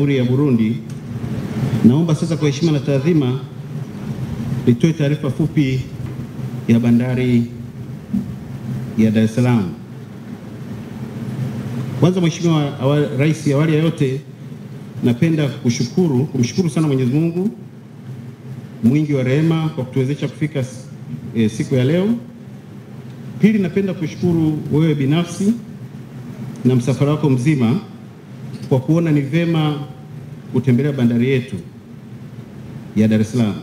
Jamhuri ya Burundi. Naomba sasa kwa heshima na taadhima nitoe taarifa fupi ya bandari ya Dar es Salaam. Kwanza, Mheshimiwa Rais, awali ya yote napenda kumshukuru sana Mwenyezi Mungu mwingi wa rehema kwa kutuwezesha kufika siku ya leo. Pili, napenda kushukuru wewe binafsi na msafara wako mzima kwa kuona ni vema kutembelea bandari yetu ya Dar es Salaam.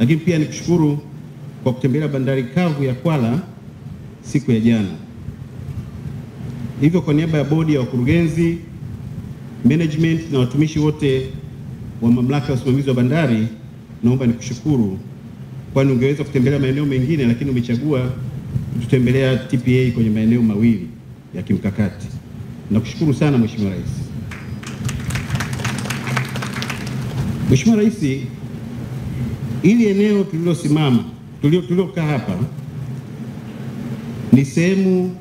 Lakini pia nikushukuru kwa kutembelea bandari kavu ya Kwala siku ya jana. Hivyo kwa niaba ya bodi ya wakurugenzi, management na watumishi wote wa mamlaka ya usimamizi wa bandari, naomba nikushukuru, kwani ungeweza kutembelea maeneo mengine lakini umechagua kutembelea TPA kwenye maeneo mawili ya kimkakati. Nakushukuru sana Mheshimiwa Rais. Mheshimiwa Rais, ili eneo tuliokaa hapa ni sehemu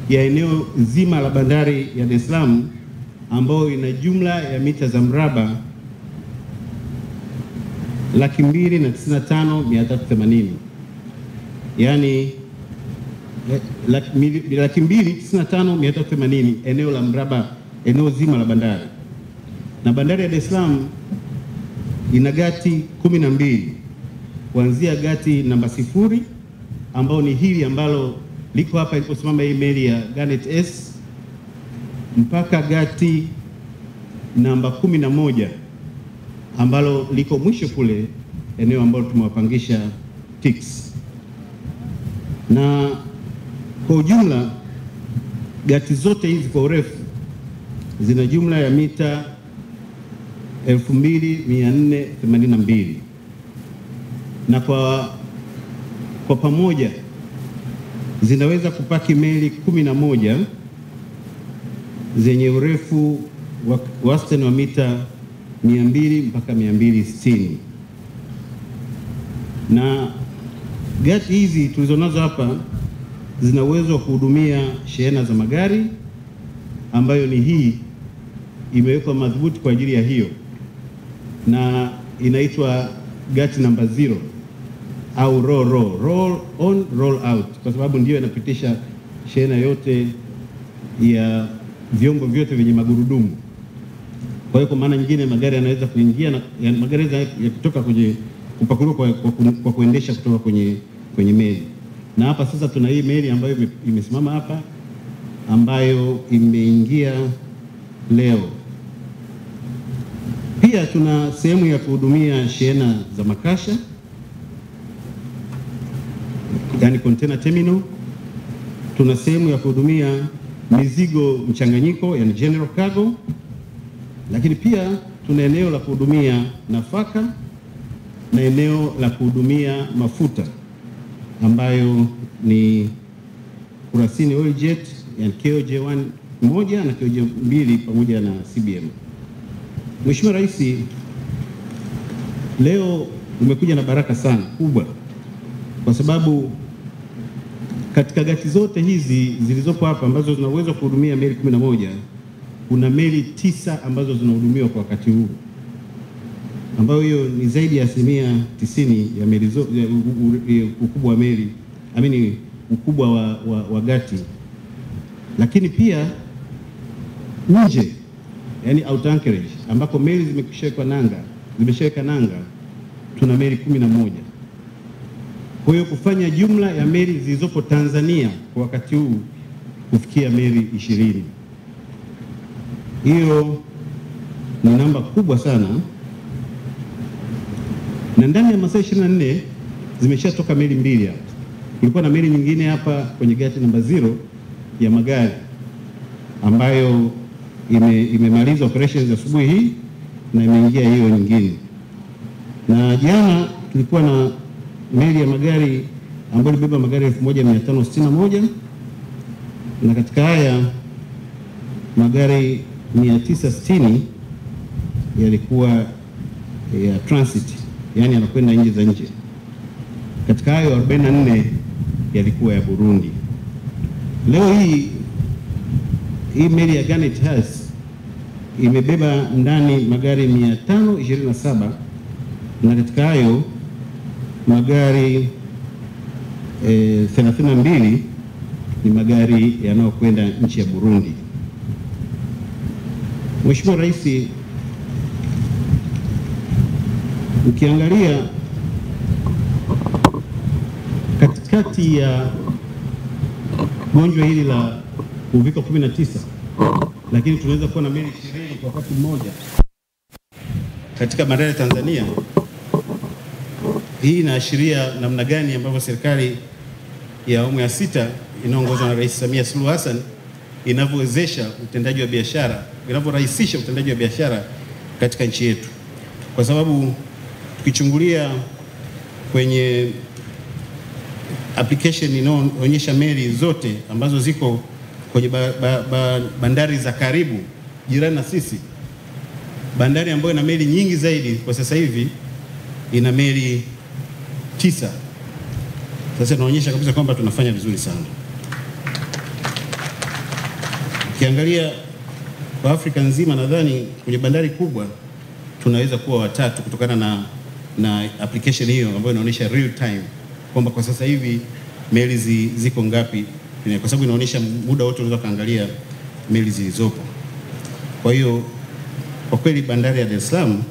ya eneo zima la bandari ya Dar es Salaam ambayo ina jumla ya mita za mraba 295,380, yaani 295,380 eneo la mraba, eneo zima la bandari. Na bandari ya Dar es Salaam ina gati 12 kuanzia gati namba 0 ambao ni hili ambalo liko hapa iliposimama hii meli ya Garnet S mpaka gati namba 11 ambalo liko mwisho kule eneo ambalo tumewapangisha TICS. Na kwa ujumla gati zote hizi kwa urefu zina jumla ya mita 2482 na kwa pamoja zinaweza kupaki meli 11 zenye urefu wa wastani wa mita 200 mpaka 260. Na gati hizi tulizonazo hapa zina uwezo wa kuhudumia shehena za magari ambayo ni hii imewekwa madhubuti kwa ajili ya hiyo, na inaitwa gati namba 0 au roll on roll out, kwa sababu ndio inapitisha shehena yote ya vyombo vyote vyenye magurudumu. Kwa hiyo kwa maana nyingine magari yanaweza kuingia na magari yakitoka kwenye kupakuliwa kwa kuendesha kutoka kwenye meli. Na hapa sasa tuna hii meli ambayo imesimama hapa ambayo imeingia leo. Pia tuna sehemu ya kuhudumia shehena za makasha, yani container terminal. Tuna sehemu ya kuhudumia mizigo mchanganyiko, yani general cargo. Lakini pia tuna eneo la kuhudumia nafaka na eneo la kuhudumia mafuta ambayo ni Kurasini Oil Jet, yani KOJ1 moja na KOJ2 pamoja na CBM. Mheshimiwa Rais, leo umekuja na baraka sana kubwa, kwa sababu katika gati zote hizi zilizopo hapa ambazo zina uwezo kuhudumia meli 11, kuna meli 9 ambazo zinahudumiwa kwa wakati huu, ambayo hiyo ni zaidi ya 90% ya meli zote, ukubwa wa meli, ukubwa wa gati. Lakini pia nje, yani out anchorage, ambako meli zimeshaweka nanga, tuna meli 11. Kwa hiyo kufanya jumla ya meli zilizopo Tanzania kwa wakati huu kufikia meli 20. Hiyo ni namba kubwa sana, na ndani ya masaa 24 zimeshatoka meli 2 hapa. Kulikuwa na meli nyingine hapa kwenye gati namba 0 ya magari ambayo imemaliza operations asubuhi hii na imeingia hiyo nyingine. Na jana tulikuwa na meli ya magari ambayo ilibeba magari 1561, na katika haya magari 960 yalikuwa ya transit, yani yanakwenda nje za nje. Katika hayo 44 yalikuwa ya Burundi. Leo hii meli ya Garnet S imebeba ndani magari 527 na katika hayo magari 32 ni magari yanayokwenda nchi ya Burundi. Mheshimiwa Rais, ukiangalia katikati ya gonjwa hili la uviko 19, lakini tunaweza kuwa na meli 20 kwa wakati mmoja katika bandari ya Tanzania. Hii inaashiria namna gani ambavyo serikali ya awamu ya 6 inaongozwa na Rais Samia Suluhu Hassan inavyowezesha utendaji wa biashara, inavyorahisisha utendaji wa biashara katika nchi yetu, kwa sababu tukichungulia kwenye application inaonyesha meli zote ambazo ziko kwenye bandari za karibu jirani na sisi, bandari ambayo ina meli nyingi zaidi kwa sasa hivi ina meli 9. Sasa inaonyesha kabisa kwamba tunafanya vizuri sana. Ukiangalia kwa Afrika nzima, nadhani kwenye bandari kubwa tunaweza kuwa watatu kutokana na application hiyo ambayo inaonyesha real time kwamba kwa sasa hivi meli ziko ngapi, kwa sababu inaonyesha muda wote unaweza kaangalia meli zilizopo. Kwa hiyo kwa kweli bandari ya Dar es Salaam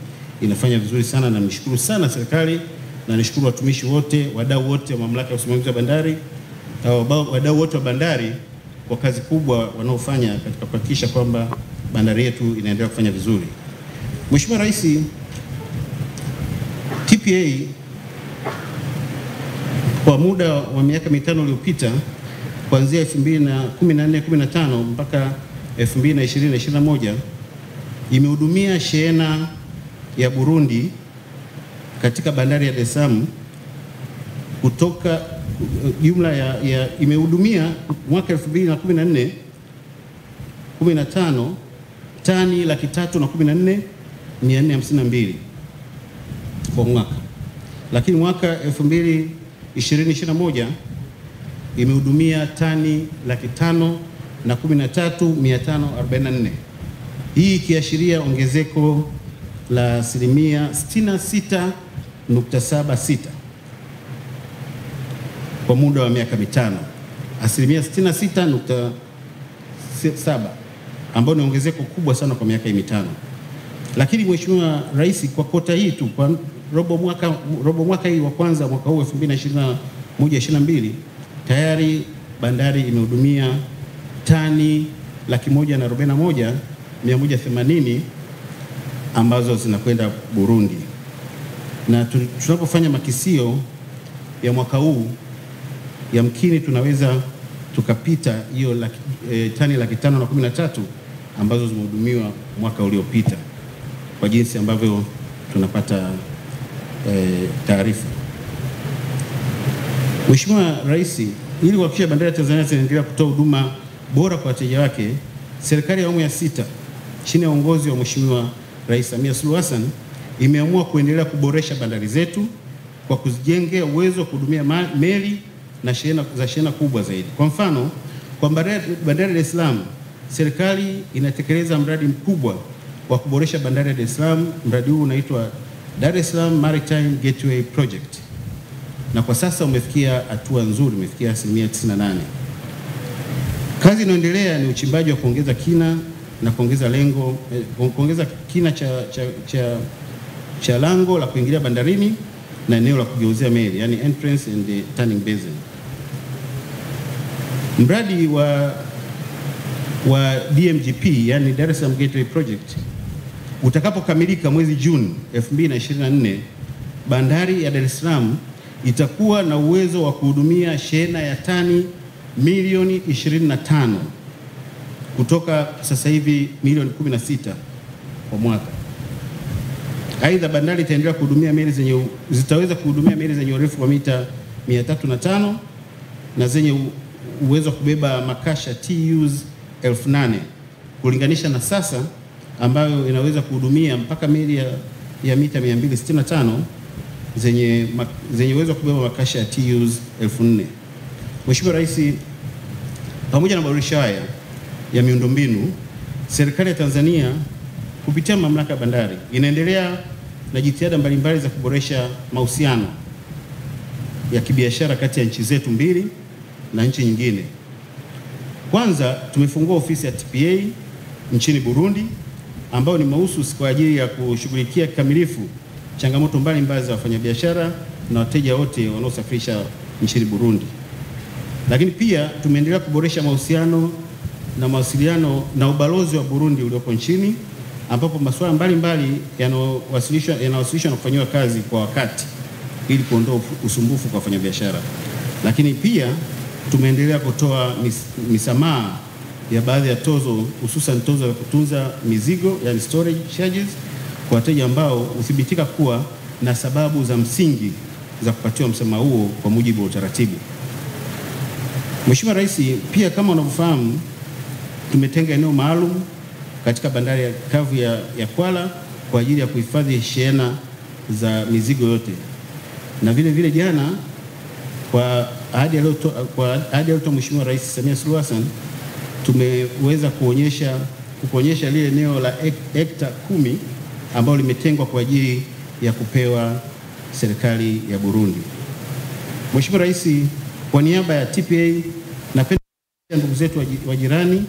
inafanya vizuri sana, na nishukuru sana serikali na nishukuru watumishi wote, wadau wote wa mamlaka ya usimamizi wa bandari, wadau wote wa bandari kwa kazi kubwa wanaofanya katika kuhakikisha kwamba bandari yetu inaendelea kufanya vizuri. Mheshimiwa Rais, TPA kwa muda wa miaka 5 iliyopita kuanzia 2014-15 mpaka 2020-2021 imehudumia shehena ya Burundi katika bandari ya Dar es Salaam kutoka jumla ya imehudumia mwaka 2014-15 tani 314,452 kwa mwaka, lakini mwaka 2020-2021 imehudumia tani 513,544. Hii ikiashiria ongezeko la asilimia 66.76 kwa muda wa miaka 5, asilimia 66.7, ambayo ni ongezeko kubwa sana kwa miaka 5. Lakini Mheshimiwa Rais, kwa kota hii tu, kwa robo mwaka hii wa kwanza mwaka huu 2021-2022 tayari bandari imehudumia tani 141,180 ambazo zinakwenda Burundi, na tunapofanya makisio ya mwaka huu yamkini tunaweza tukapita hiyo tani 513 ambazo zimehudumiwa mwaka uliopita kwa jinsi ambavyo tunapata taarifa. Mheshimiwa Rais, ili kuhakikisha bandari ya Tanzania zinaendelea kutoa huduma bora kwa wateja wake, serikali ya awamu ya 6 chini ya uongozi wa Mheshimiwa Rais Samia Suluhu Hassan imeamua kuendelea kuboresha bandari zetu kwa kuzijengea uwezo wa kuhudumia meli na shehena kubwa zaidi. Kwa mfano, kwa bandari ya Dar es Salaam, serikali inatekeleza mradi mkubwa wa kuboresha bandari ya Dar es Salaam. Mradi huu unaitwa Dar es Salaam Maritime Gateway Project, na kwa sasa umefikia hatua nzuri, umefikia asilimia 98. Kazi inayoendelea ni uchimbaji wa kuongeza kina na kuongeza kina cha lango la kuingilia bandarini na eneo la kugeuzia meli, yani entrance and the turning basin. Mradi wa DMGP, yani Dar es Salaam Gateway Project, utakapokamilika mwezi Juni 2024, bandari ya Dar es Salaam itakuwa na uwezo wa kuhudumia shehena ya tani milioni 25 kutoka sasa hivi milioni 16 kwa mwaka. Aidha, bandari itaendelea kuhudumia zitaweza kuhudumia meli zenye urefu wa mita 305 na zenye uwezo wa kubeba makasha TEUs 8,000 kulinganisha na sasa ambayo inaweza kuhudumia mpaka meli ya mita 265 zenye uwezo wa kubeba makasha ya TEUs 4,000. Mheshimiwa Rais, pamoja na maboresho haya ya miundombinu, serikali ya Tanzania kupitia mamlaka ya bandari inaendelea na jitihada mbalimbali za kuboresha mahusiano ya kibiashara kati ya nchi zetu mbili na nchi nyingine. Kwanza, tumefungua ofisi ya TPA nchini Burundi ambayo ni mahususi kwa ajili ya kushughulikia kikamilifu changamoto mbalimbali za wafanyabiashara na wateja wote wanaosafirisha nchini Burundi. Lakini pia tumeendelea kuboresha mahusiano na mawasiliano na ubalozi wa Burundi ulioko nchini, ambapo masuala mbalimbali yanawasilishwa na kufanywa kazi kwa wakati ili kuondoa usumbufu kwa wafanyabiashara. Lakini pia tumeendelea kutoa misamaha ya baadhi ya tozo, hususan tozo za kutunza mizigo, yani storage charges, kwa wateja ambao huthibitika kuwa na sababu za msingi za kupatiwa msamaha huo kwa mujibu wa utaratibu. Mheshimiwa Rais, pia kama unavyofahamu, tumetenga eneo maalum katika bandari ya kavu ya Kwala kwa ajili ya kuhifadhi shehena za mizigo yote. Na vile vile jana kwa ahadi aliyotoa Mheshimiwa Rais Samia Suluhu Hassan, tumeweza kuonyesha lile eneo la hekta 10 ambalo limetengwa kwa ajili ya kupewa serikali ya Burundi. Mheshimiwa Rais, kwa niaba ya TPA napenda ndugu zetu wa jirani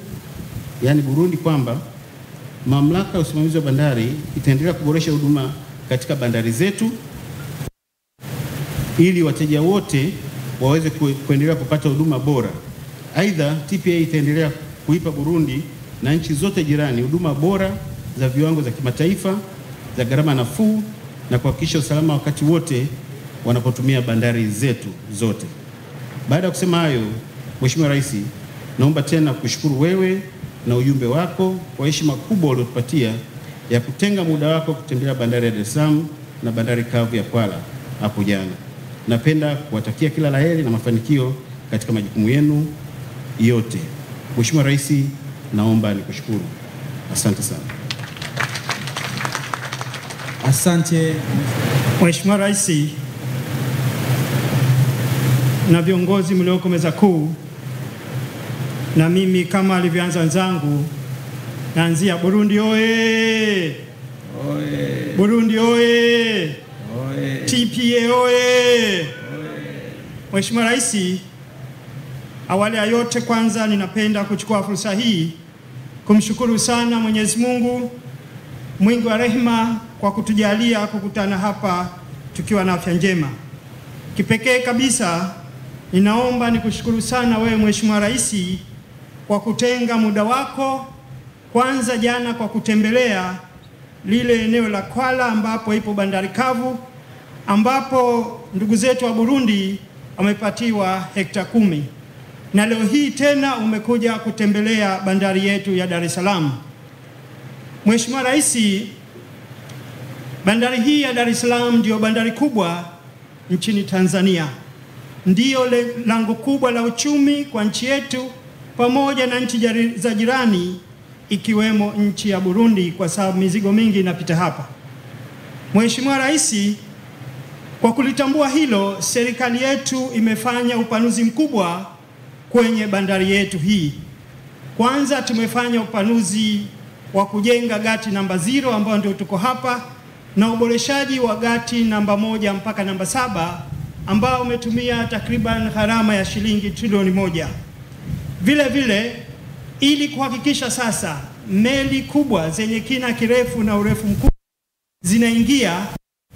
yani Burundi kwamba mamlaka ya usimamizi wa bandari itaendelea kuboresha huduma katika bandari zetu ili wateja wote waweze kuendelea kupata huduma bora. Aidha, TPA itaendelea kuipa Burundi na nchi zote jirani huduma bora za viwango za kimataifa za gharama nafuu na kuhakikisha usalama wakati wote wanapotumia bandari zetu zote. Baada ya kusema hayo, Mheshimiwa Rais, naomba tena kushukuru wewe na ujumbe wako kwa heshima kubwa uliotupatia ya kutenga muda wako kutembelea bandari ya Dar es Salaam na bandari kavu ya Kwala hapo jana. Napenda kuwatakia kila laheri na mafanikio katika majukumu yenu yote. Mheshimiwa Rais, naomba nikushukuru. Asante sana. Asante Mheshimiwa Rais na viongozi mlioko meza kuu, na mimi kama alivyoanza wenzangu naanzia Burundi oye! Oye! Burundi oye! Oye! TPA oye! Mheshimiwa Rais, awali ya yote kwanza ninapenda kuchukua fursa hii kumshukuru sana Mwenyezi Mungu mwingi wa rehema kwa kutujalia kukutana hapa tukiwa na afya njema. Kipekee kabisa ninaomba nikushukuru sana wewe Mheshimiwa Rais kwa kutenga muda wako kwanza jana kwa kutembelea lile eneo la Kwala ambapo ipo bandari kavu ambapo ndugu zetu wa Burundi wamepatiwa hekta 10. Na leo hii tena umekuja kutembelea bandari yetu ya Dar es Salaam. Mheshimiwa Rais, bandari hii ya Dar es Salaam ndio bandari kubwa nchini Tanzania. Ndiyo lango kubwa la uchumi kwa nchi yetu pamoja na nchi za jirani ikiwemo nchi ya Burundi kwa sababu mizigo mingi inapita hapa. Mheshimiwa Rais, kwa kulitambua hilo, serikali yetu imefanya upanuzi mkubwa kwenye bandari yetu hii. Kwanza tumefanya upanuzi wa kujenga gati namba 0 ambao ndio tuko hapa na uboreshaji wa gati namba 1 mpaka namba 7 ambao umetumia takriban gharama ya shilingi trilioni 1. Vile vile ili kuhakikisha sasa meli kubwa zenye kina kirefu na urefu mkubwa zinaingia,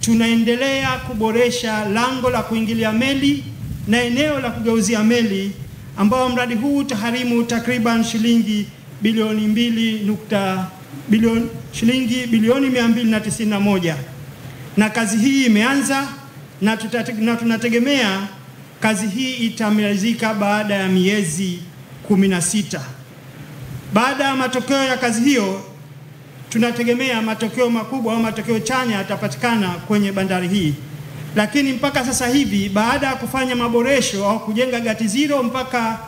tunaendelea kuboresha lango la kuingilia meli na eneo la kugeuzia meli ambao mradi huu utaharimu takriban shilingi bilioni 291, na kazi hii imeanza na tunategemea kazi hii itamalizika baada ya miezi 16. Baada ya matokeo ya kazi hiyo tunategemea matokeo makubwa au matokeo chanya yatapatikana kwenye bandari hii. Lakini mpaka sasa hivi baada ya kufanya maboresho au kujenga gati 0 mpaka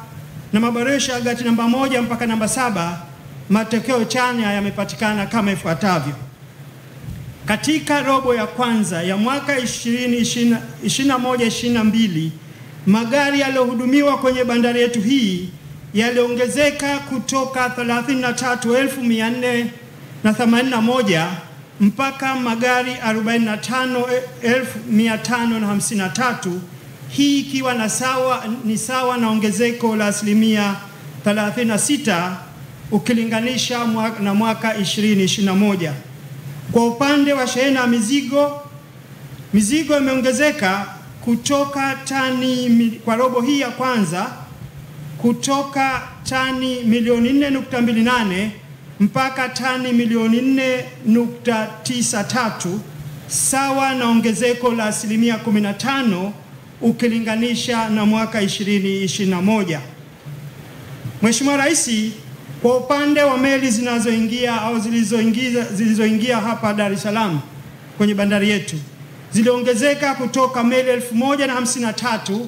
na maboresho ya gati namba 1 mpaka namba 7, matokeo chanya yamepatikana kama ifuatavyo. Katika robo ya kwanza ya mwaka 2021-2022 magari yaliyohudumiwa kwenye bandari yetu hii yaliongezeka kutoka 45,581 mpaka magari 45,553, hii ikiwa ni sawa na ongezeko la asilimia 36 ukilinganisha na mwaka 2021. Kwa upande wa shehena ya mizigo imeongezeka kutoka tani kwa robo hii ya kwanza kutoka tani milioni 4.28 mpaka tani milioni 4.93, sawa na ongezeko la asilimia 15 ukilinganisha na mwaka 2021. Mheshimiwa Rais, kwa upande wa meli zinazoingia au zilizoingia hapa Dar es Salaam kwenye bandari yetu ziliongezeka kutoka meli 1,053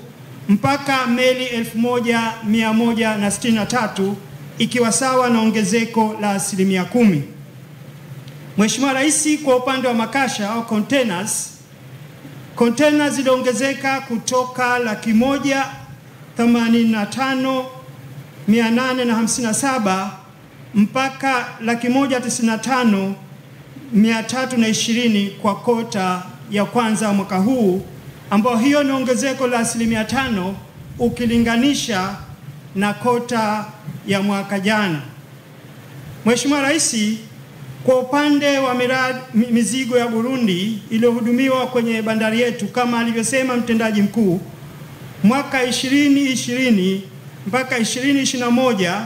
mpaka meli 1,163, ikiwa sawa na ongezeko la asilimia 10. Mheshimiwa Rais, kwa upande wa makasha au containers ziliongezeka kutoka 185,857 mpaka 195,320 kwa kota ya kwanza mwaka huu, ambao hiyo ni ongezeko la asilimia 5 ukilinganisha na kota ya mwaka jana. Mheshimiwa Rais, kwa upande wa mizigo ya Burundi iliyohudumiwa kwenye bandari yetu kama alivyosema mtendaji mkuu, mwaka 2020 mpaka 2021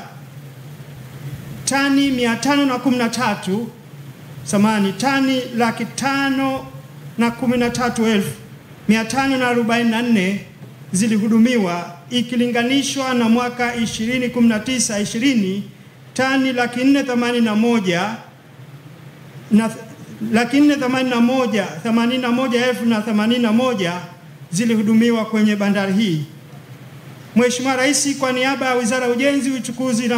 tani 513,544 zilihudumiwa ikilinganishwa na mwaka 2019-20 tani 481,081 zilihudumiwa kwenye bandari hii. Mheshimiwa Rais, kwa niaba ya Wizara ya Ujenzi na Uchukuzi,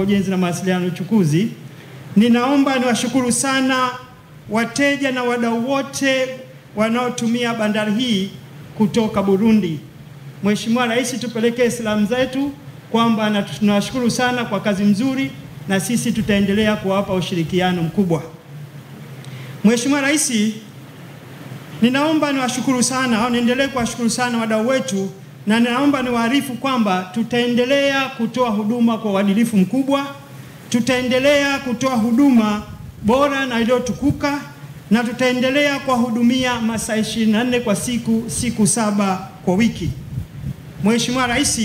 Ujenzi na Mawasiliano Uchukuzi, ninaomba niwashukuru sana wateja na wadau wote wanaotumia bandari hii kutoka Burundi. Mheshimiwa Rais, tupelekee salamu zetu kwamba tunawashukuru sana kwa kazi nzuri na sisi tutaendelea kuwapa ushirikiano mkubwa. Mheshimiwa Rais, ninaomba niwashukuru sana au niendelee kuwashukuru sana wadau wetu, na ninaomba niwaarifu kwamba tutaendelea kutoa huduma kwa uadilifu mkubwa, tutaendelea kutoa huduma bora na iliyotukuka, na tutaendelea kuwahudumia masaa 24 kwa siku 7 kwa wiki. Mheshimiwa Rais,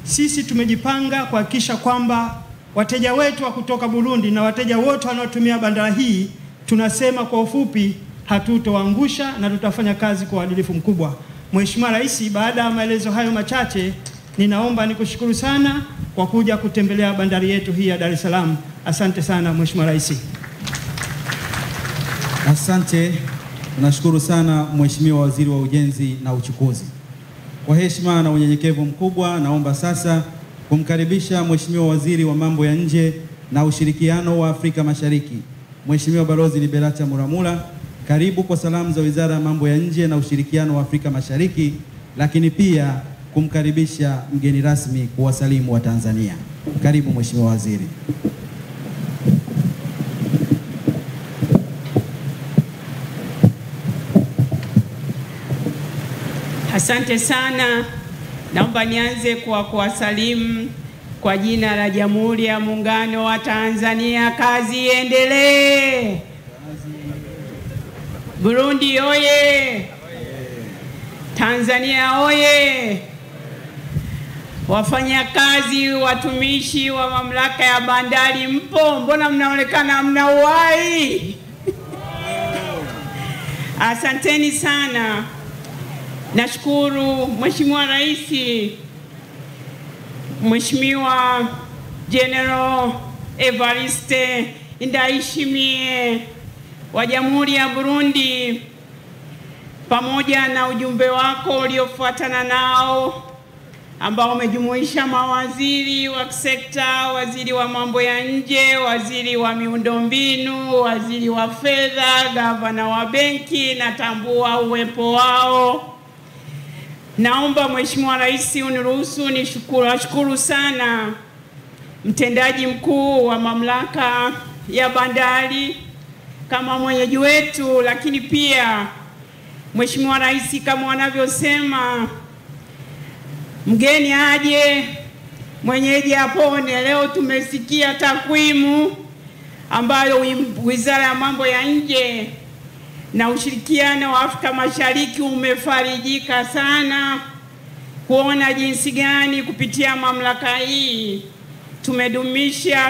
sisi tumejipanga kuhakikisha kwamba wateja wetu wa kutoka Burundi na wateja wote wanaotumia bandari hii, tunasema kwa ufupi, hatutoangusha na tutafanya kazi kwa uadilifu mkubwa. Mheshimiwa Rais, baada ya maelezo hayo machache, ninaomba nikushukuru sana kwa kuja kutembelea bandari yetu hii ya Dar es Salaam. Asante sana Mheshimiwa Rais. Asante. Tunashukuru sana Mheshimiwa Waziri wa Ujenzi na Uchukuzi. Kwa heshima na unyenyekevu mkubwa, naomba sasa kumkaribisha Mheshimiwa Waziri wa Mambo ya Nje na Ushirikiano wa Afrika Mashariki, Mheshimiwa Balozi Liberata Muramula. Karibu kwa salamu za Wizara ya Mambo ya Nje na Ushirikiano wa Afrika Mashariki, lakini pia kumkaribisha mgeni rasmi kuwasalimu wa Tanzania. Karibu Mheshimiwa Waziri. Asante sana. Naomba nianze kwa kuwasalimu kwa jina la Jamhuri ya Muungano wa Tanzania. Kazi iendelee. Burundi oye! Tanzania oye! Wafanyakazi, watumishi wa mamlaka ya bandari mpo? Mbona mnaonekana mna uhai? Asanteni sana. Nashukuru Mheshimiwa Rais, Mheshimiwa General Evariste Ndayishimiye wa Jamhuri ya Burundi, pamoja na ujumbe wako uliofuatana nao ambao umejumuisha mawaziri wa sekta, waziri wa mambo ya nje, waziri wa miundombinu, waziri wa fedha, gavana wa benki, natambua uwepo wao. Naomba Mheshimiwa Rais uniruhusu nishukuru sana mtendaji mkuu wa mamlaka ya bandari kama mwenyeji wetu, lakini pia Mheshimiwa Rais kama wanavyosema, mgeni aje mwenyeji apone. Leo tumesikia takwimu ambayo Wizara ya Mambo ya Nje na Ushirikiano wa Afrika Mashariki umefarijika sana kuona jinsi gani kupitia mamlaka hii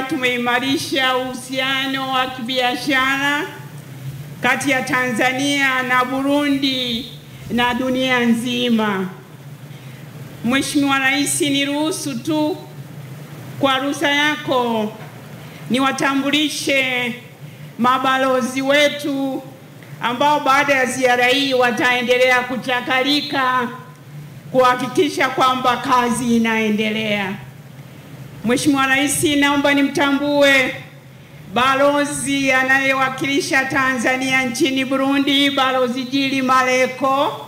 tumeimarisha uhusiano wa kibiashara kati ya Tanzania na Burundi na dunia nzima. Mheshimiwa Rais, niruhusu tu kwa ruhusa yako niwatambulishe mabalozi wetu ambao baada ya ziara hii wataendelea kuchakalika kuhakikisha kwamba kazi inaendelea. Mheshimiwa Rais, naomba nimtambue balozi anayewakilisha Tanzania nchini Burundi, Balozi Jili Maleko.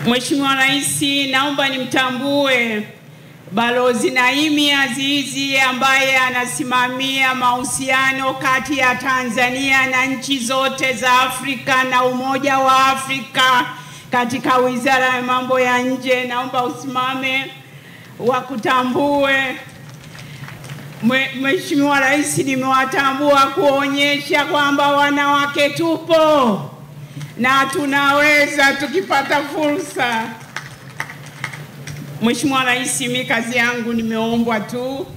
Mheshimiwa Rais, naomba nimtambue Balozi Naimi Azizi ambaye anasimamia mahusiano kati ya Tanzania na nchi zote za Afrika na Umoja wa Afrika katika Wizara ya Mambo ya Nje. Naomba usimame wakutambue. Mheshimiwa Rais, nimewatambua kuonyesha kwamba wanawake tupo na tunaweza tukipata fursa. Mheshimiwa Rais, mimi kazi yangu nimeombwa tu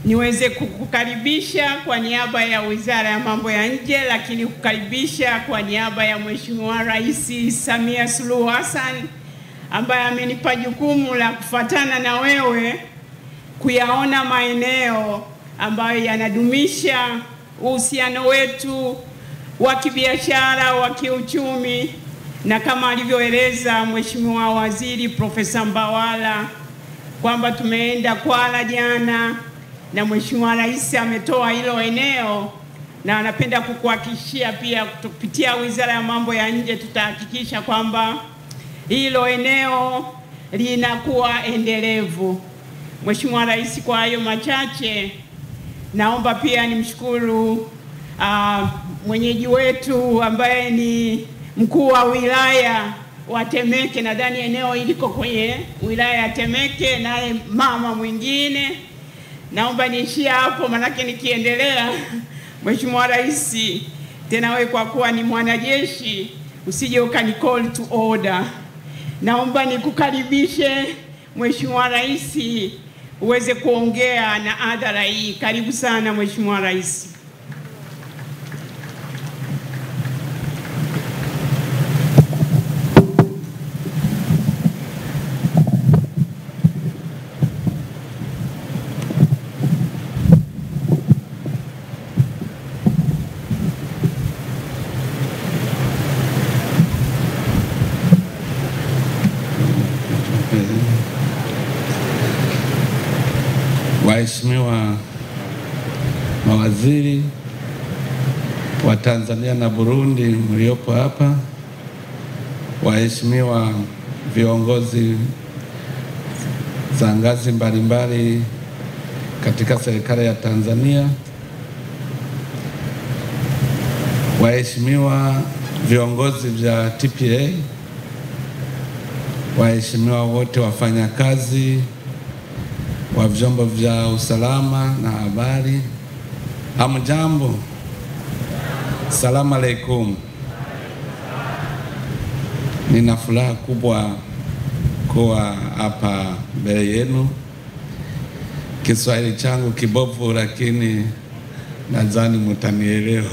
niweze kukukaribisha kwa niaba ya Wizara ya Mambo ya Nje, lakini kukaribisha kwa niaba ya Mheshimiwa Rais Samia Suluhu Hassan ambaye amenipa jukumu la kufuatana na wewe kuyaona maeneo ambayo yanadumisha uhusiano wetu wa kibiashara, wa kiuchumi, na kama alivyoeleza Mheshimiwa Waziri Profesa Mbawala kwamba tumeenda Kwala jana na Mheshimiwa Rais ametoa hilo eneo, na anapenda kukuhakikishia pia kupitia Wizara ya Mambo ya Nje tutahakikisha kwamba hilo eneo linakuwa endelevu. Mheshimiwa Rais, kwa hayo machache naomba pia nimshukuru mwenyeji wetu ambaye ni mkuu wa wilaya wa Temeke. Nadhani eneo iliko kwenye wilaya ya Temeke, naye mama mwingine. Naomba niishie hapo, manake nikiendelea Mheshimiwa Rais, tena wewe kwa kuwa ni mwanajeshi usije ukani call to order. Naomba nikukaribishe Mheshimiwa Rais uweze kuongea na hadhara hii. Karibu sana Mheshimiwa Rais. Waheshimiwa mawaziri wa Tanzania na Burundi mliopo hapa, waheshimiwa viongozi za ngazi mbalimbali katika serikali ya Tanzania, waheshimiwa viongozi vya TPA, waheshimiwa wote wafanyakazi wa vyombo vya usalama na habari, hamjambo? Salamu alaikum. Nina furaha kubwa kuwa hapa mbele yenu. Kiswahili changu kibovu, lakini nadhani mtanielewa.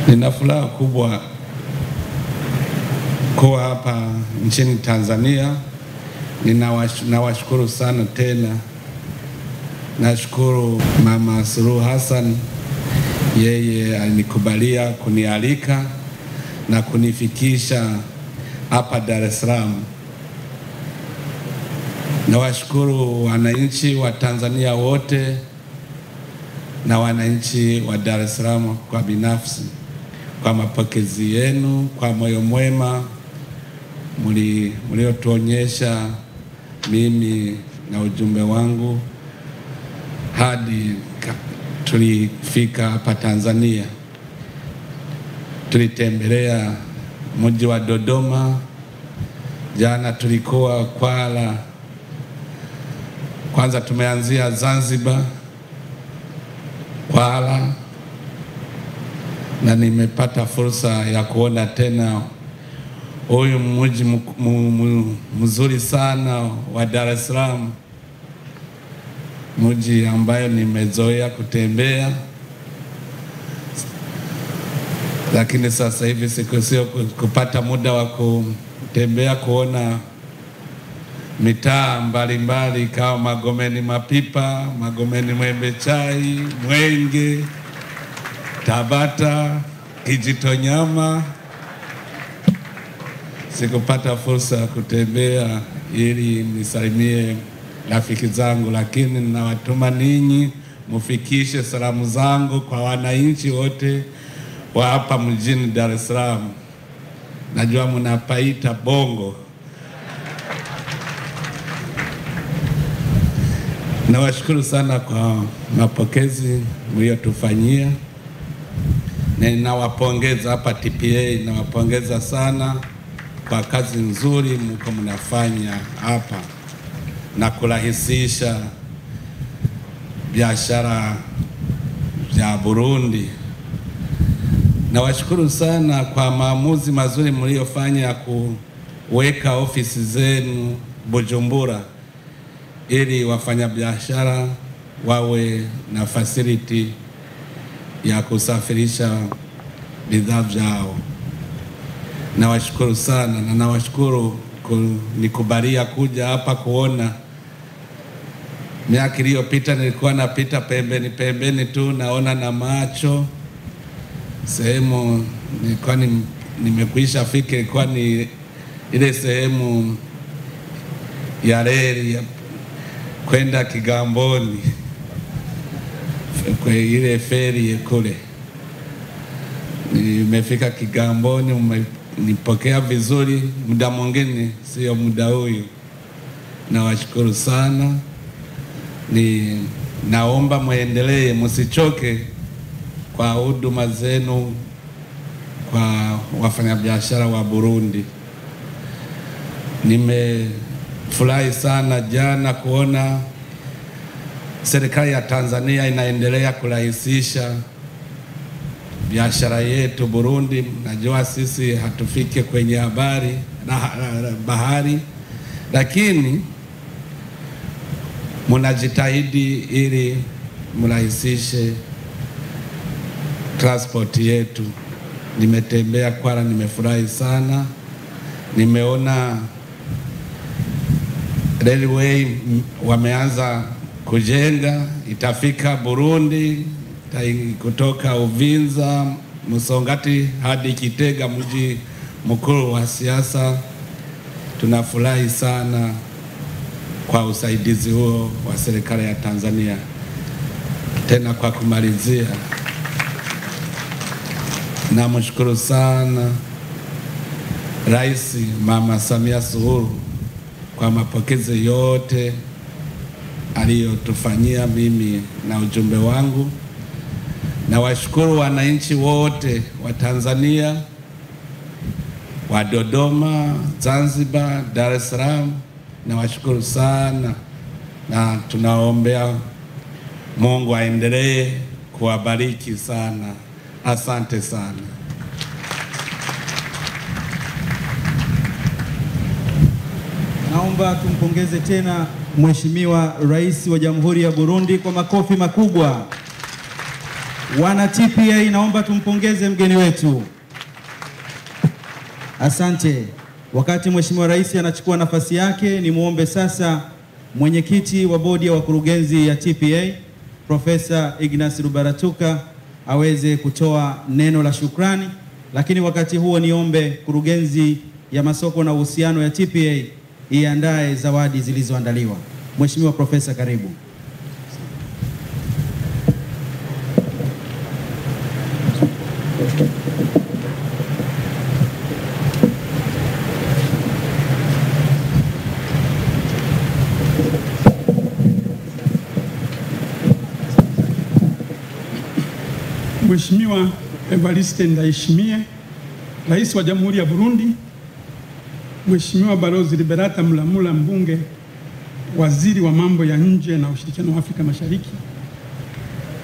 Nina furaha kubwa kuwa hapa nchini Tanzania. Ninawashukuru sana tena. Nashukuru Mama Suluhu Hassan, yeye alinikubalia kunialika na kunifikisha hapa Dar es Salaam. Nawashukuru wananchi wa Tanzania wote na wananchi wa Dar es Salaam kwa binafsi kwa mapokezi yenu, kwa moyo mwema mliotuonyesha mimi na ujumbe wangu hadi tulifika hapa Tanzania. Tulitembelea mji wa Dodoma, jana tulikuwa Kwala, kwanza tumeanzia Zanzibar, Kwala, na nimepata fursa ya kuona tena huyu mji mzuri sana wa Dar es Salaam, mji ambayo nimezoea kutembea, lakini sasa hivi sio kupata muda wa kutembea kuona mitaa mbalimbali kama Magomeni Mapipa, Magomeni Mwembe Chai, Mwenge, Tabata, Kijitonyama. Sikupata fursa ya kutembea ili nisalimie rafiki zangu, lakini ninawatuma ninyi mufikishe salamu zangu kwa wananchi wote wa hapa mjini Dar es Salaam. Najua mnapaita Bongo. Nawashukuru sana kwa mapokezi mliotufanyia. Na ninawapongeza hapa TPA, nawapongeza sana kwa kazi nzuri mko mnafanya hapa na kurahisisha biashara ya Burundi. Nawashukuru sana kwa maamuzi mazuri mliofanya kuweka ofisi zenu Bujumbura ili wafanyabiashara wawe na facility ya kusafirisha bidhaa zao. Nawashukuru sana na nawashukuru kunikubalia kuja hapa kuona. Miaka iliyopita nilikuwa napita pembeni tu naona na macho. Sehemu nilikuwa nimekwisha fika ilikuwa ni ile sehemu ya reli kwenda Kigamboni, kwa ile feri kule. Nimefika Kigamboni, nipokea vizuri, muda mwingine sio muda huyu. Nawashukuru sana. Naomba muendelee, msichoke kwa huduma zenu kwa wafanyabiashara wa Burundi. Nimefurahi sana jana kuona serikali ya Tanzania inaendelea kurahisisha biashara yetu Burundi. Najua sisi hatufike kwenye bahari, lakini mnajitahidi ili mrahisishe transport yetu. Nimetembea Kwala, nimefurahi sana. Nimeona railway wameanza kujenga, itafika Burundi kutoka Uvinza, Musongati hadi Kitega, mji mkuu wa siasa. Tunafurahi sana kwa usaidizi huo wa serikali ya Tanzania. Tena kwa kumalizia, namshukuru sana Rais Mama Samia Suluhu kwa mapokezi yote aliyotufanyia mimi na ujumbe wangu. Na washukuru wananchi wote wa Tanzania, wa Dodoma, Zanzibar, Dar es Salaam. Na washukuru sana na tunaombea Mungu aendelee kuwabariki sana. Asante sana. Naomba tumpongeze tena Mheshimiwa Rais wa Jamhuri ya Burundi kwa makofi makubwa. Wana TPA, naomba tumpongeze mgeni wetu. Asante. Wakati Mheshimiwa Rais anachukua nafasi yake, ni muombe sasa mwenyekiti wa bodi ya wakurugenzi ya TPA Profesa Ignas Rubaratuka aweze kutoa neno la shukrani, lakini wakati huo niombe kurugenzi ya masoko na uhusiano ya TPA iandae zawadi zilizoandaliwa. Mheshimiwa Profesa, karibu. Mheshimiwa Evariste Ndayishimiye, Rais wa Jamhuri ya Burundi, Mheshimiwa Balozi Liberata Mulamula, mbunge, Waziri wa Mambo ya Nje na Ushirikiano wa Afrika Mashariki,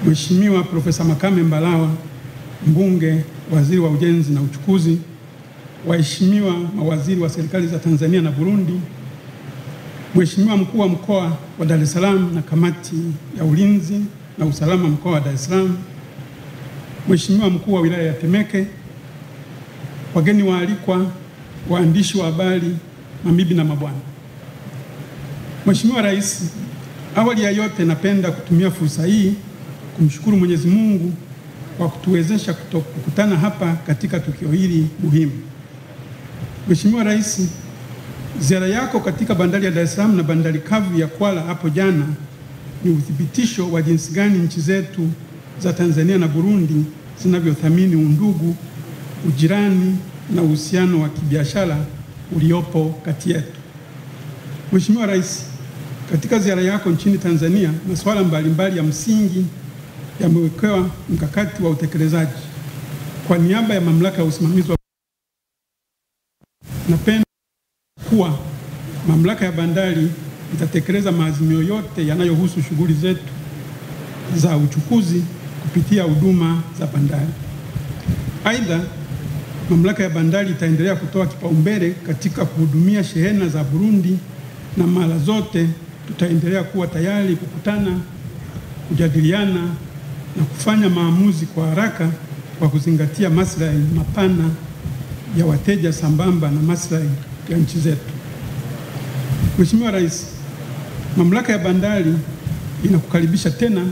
Mheshimiwa Profesa Makame Mbarawa, mbunge, Waziri wa Ujenzi na Uchukuzi, waheshimiwa mawaziri wa serikali za Tanzania na Burundi, Mheshimiwa Mkuu wa Mkoa wa Dar es Salaam na Kamati ya Ulinzi na Usalama Mkoa wa Dar es Salaam, Mheshimiwa Mkuu wa Wilaya ya Temeke, wageni waalikwa, waandishi wa habari, mabibi na mabwana. Mheshimiwa Rais, awali ya yote napenda kutumia fursa hii kumshukuru Mwenyezi Mungu kwa kutuwezesha kukutana hapa katika tukio hili muhimu. Mheshimiwa Rais, ziara yako katika bandari ya Dar es Salaam na bandari kavu ya Kwala hapo jana ni uthibitisho wa jinsi gani nchi zetu za Tanzania na Burundi zinavyothamini undugu, ujirani na uhusiano wa kibiashara uliopo kati yetu. Mheshimiwa Rais, katika ziara yako nchini Tanzania, masuala mbalimbali ya msingi yamewekewa mkakati wa utekelezaji. Kwa niaba ya mamlaka ya usimamizi wa napenda kuwa mamlaka ya bandari itatekeleza maazimio yote yanayohusu shughuli zetu za uchukuzi kupitia huduma za bandari. Aidha, mamlaka ya bandari itaendelea kutoa kipaumbele katika kuhudumia shehena za Burundi, na mara zote tutaendelea kuwa tayari kukutana, kujadiliana na kufanya maamuzi kwa haraka kwa kuzingatia maslahi mapana ya wateja sambamba na maslahi ya nchi zetu. Mheshimiwa Rais, mamlaka ya bandari inakukaribisha tena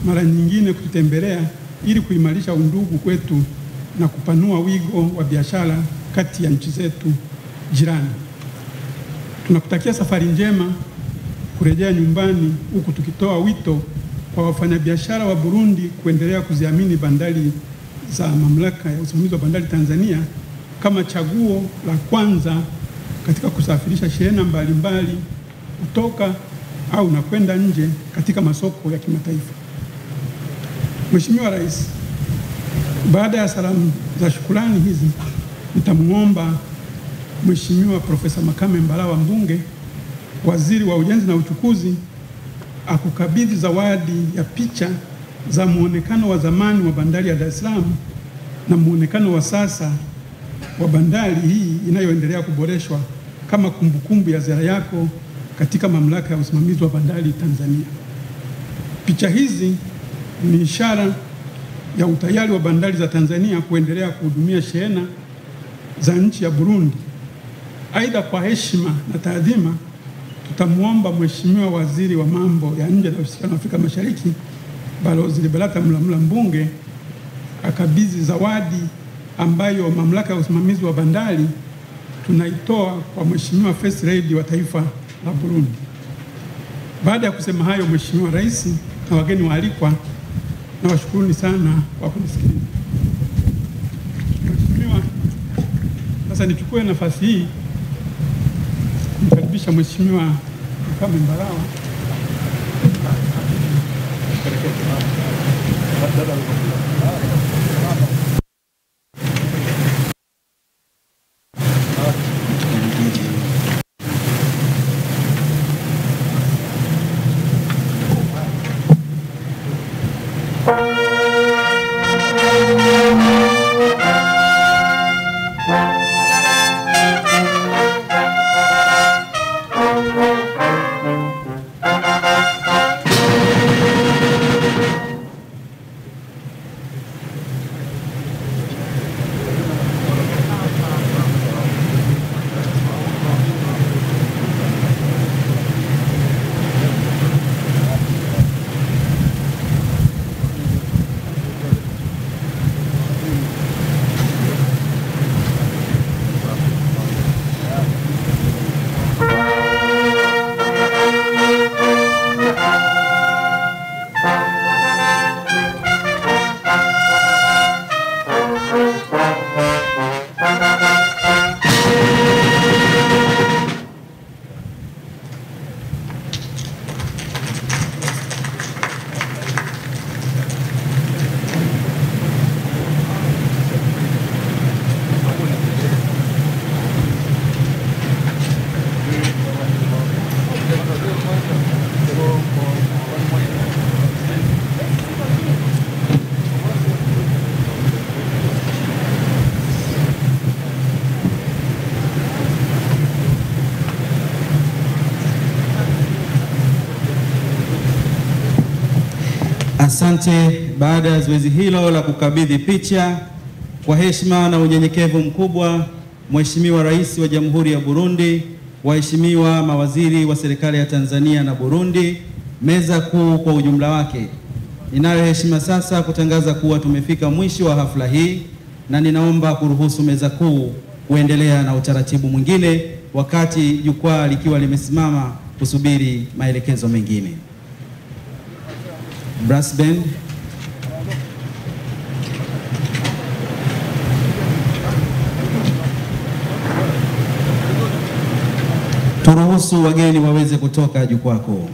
mara nyingine kututembelea ili kuimarisha undugu kwetu na kupanua wigo wa biashara kati ya nchi zetu jirani. Tunakutakia safari njema kurejea nyumbani, huku tukitoa wito kwa wafanyabiashara wa Burundi kuendelea kuziamini bandari za mamlaka ya usimamizi wa bandari Tanzania kama chaguo la kwanza katika kusafirisha shehena mbalimbali kutoka au na kwenda nje katika masoko ya kimataifa. Mheshimiwa Rais, baada ya salamu za shukrani hizi, nitamwomba Mheshimiwa Profesa Makame Mbarawa, mbunge, Waziri wa Ujenzi na Uchukuzi, akukabidhi zawadi ya picha za muonekano wa zamani wa bandari ya Dar es Salaam na muonekano wa sasa wa bandari hii inayoendelea kuboreshwa kama kumbukumbu ya ziara yako katika mamlaka ya usimamizi wa bandari Tanzania. Picha hizi ni ishara ya utayari wa bandari za Tanzania kuendelea kuhudumia shehena za nchi ya Burundi. Aidha, kwa heshima na taadhima, tutamwomba Mheshimiwa Waziri wa Mambo ya Nje na Ushirikiano wa Afrika Mashariki, Balozi Liberata Mulamula, mbunge, akabidhi zawadi ambayo mamlaka ya usimamizi wa bandari tunaitoa kwa Mheshimiwa First Lady wa taifa la Burundi. Baada ya kusema hayo, Mheshimiwa Rais na wageni waalikwa, na washukuruni sana kwa kunisikiliza. Mheshimiwa, sasa nichukue nafasi hii kumkaribisha Mheshimiwa Makame Mbarawa. Asante. Baada ya zoezi hilo la kukabidhi picha, kwa heshima na unyenyekevu mkubwa, Mheshimiwa Rais wa Jamhuri ya Burundi, waheshimiwa mawaziri wa serikali ya Tanzania na Burundi, meza kuu kwa ujumla wake, ninayo heshima sasa kutangaza kuwa tumefika mwisho wa hafla hii, na ninaomba kuruhusu meza kuu kuendelea na utaratibu mwingine wakati jukwaa likiwa limesimama kusubiri maelekezo mengine. Brass band. Turuhusu wageni waweze kutoka jukwaa kuu.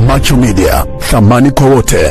Macho Media, thamani kwa wote.